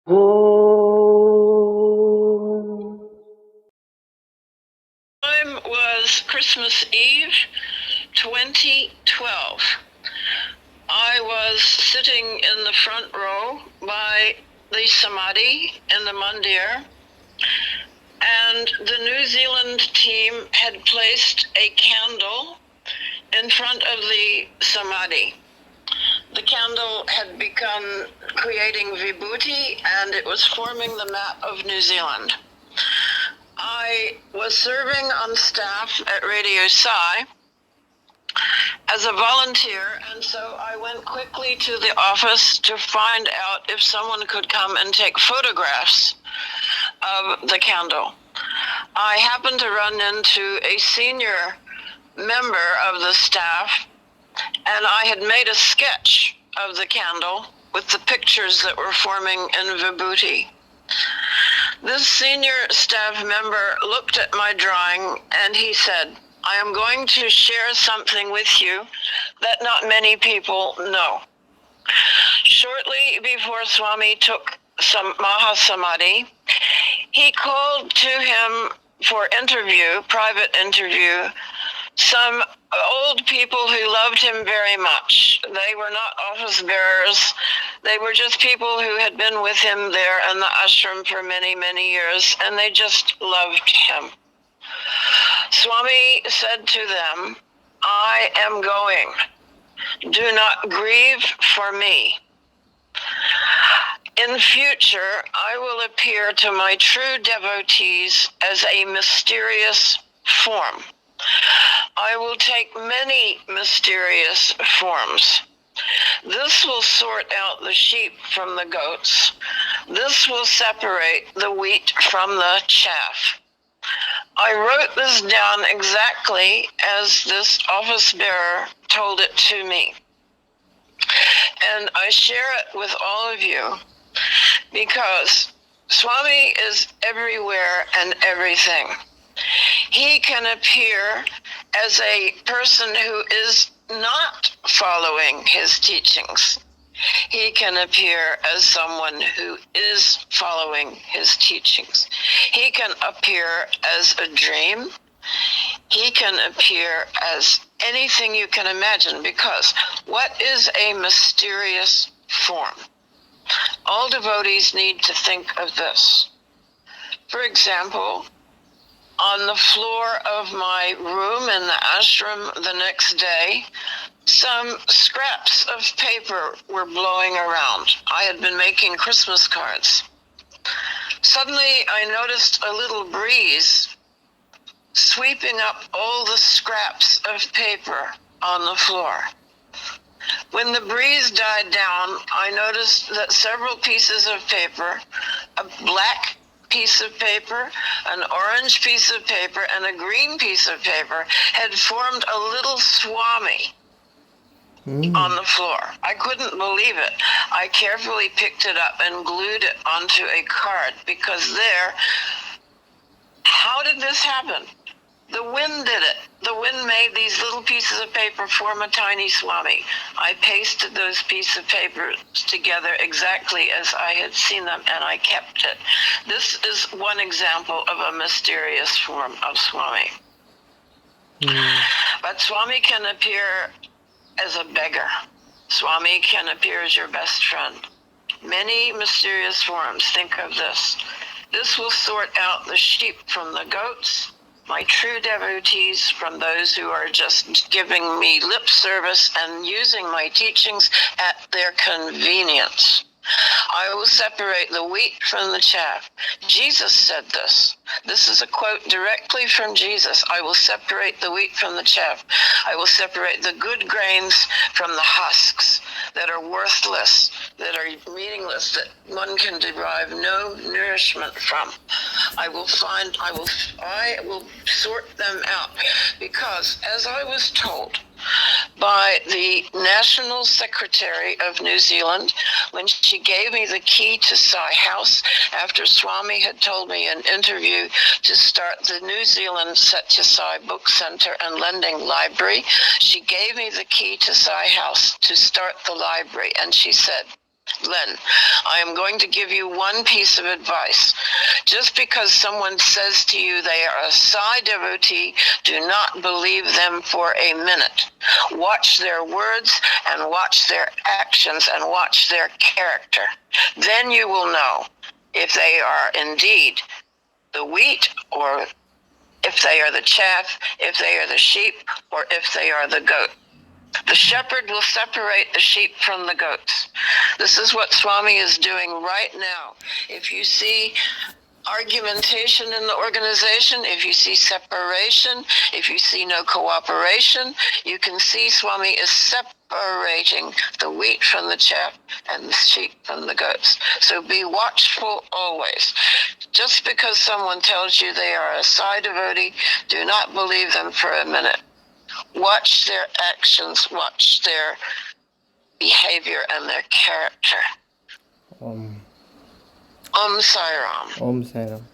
Time was Christmas Eve, 2012. I was sitting in the front row by the Samadhi in the Mandir, and the New Zealand team had placed a candle in front of the Samadhi. The candle had begun creating vibhuti, and it was forming the map of New Zealand. I was serving on staff at Radio Psi as a volunteer, and so I went quickly to the office to find out if someone could come and take photographs of the candle. I happened to run into a senior member of the staff, and I had made a sketch of the candle with the pictures that were forming in vibhuti. This senior staff member looked at my drawing and he said, "I am going to share something with you that not many people know." Shortly before Swami took some Mahasamadhi, he called to him for private interview, some old people who loved him very much. They were not office bearers. They were just people who had been with him there in the ashram for many, many years, and they just loved him. Swami said to them, "I am going. Do not grieve for me. In future, I will appear to my true devotees as a mysterious form. I will take many mysterious forms. This will sort out the sheep from the goats. This will separate the wheat from the chaff." I wrote this down exactly as this office bearer told it to me. And I share it with all of you because Swami is everywhere and everything. He can appear as a person who is not following his teachings. He can appear as someone who is following his teachings. He can appear as a dream. He can appear as anything you can imagine, because what is a mysterious form? All devotees need to think of this. For example, on the floor of my room in the ashram the next day, some scraps of paper were blowing around. I had been making Christmas cards. Suddenly, I noticed a little breeze sweeping up all the scraps of paper on the floor. When the breeze died down, I noticed that several pieces of paper, a black piece of paper, an orange piece of paper, and a green piece of paper, had formed a little Swami on the floor. I couldn't believe it. I carefully picked it up and glued it onto a card, because how did this happen? The wind did it. The wind made these little pieces of paper form a tiny Swami. I pasted those pieces of paper together exactly as I had seen them, and I kept it. This is one example of a mysterious form of Swami. But Swami can appear as a beggar. Swami can appear as your best friend. Many mysterious forms. Think of this. This will sort out the sheep from the goats, my true devotees from those who are just giving me lip service and using my teachings at their convenience. I will separate the wheat from the chaff. Jesus said this. This is a quote directly from Jesus. I will separate the wheat from the chaff. I will separate the good grains from the husks that are worthless, that are meaningless, that one can derive no nourishment from. I will sort them out, because as I was told by the National Secretary of New Zealand, when she gave me the key to Psi House, after Swami had told me in an interview to start the New Zealand Sathya Psi Book Center and Lending Library, she gave me the key to Psi House to start the library, and she said, Len, I am going to give you one piece of advice. Just because someone says to you they are a Sai devotee, do not believe them for a minute. Watch their words and watch their actions and watch their character. Then you will know if they are indeed the wheat, or if they are the chaff, if they are the sheep, or if they are the goat. The shepherd will separate the sheep from the goats. This is what Swami is doing right now. If you see argumentation in the organization, if you see separation, if you see no cooperation, you can see Swami is separating the wheat from the chaff and the sheep from the goats. So be watchful always. Just because someone tells you they are a Sai devotee, do not believe them for a minute. Watch their actions, watch their behavior and their character. Om Sai Ram. Om Sai Ram.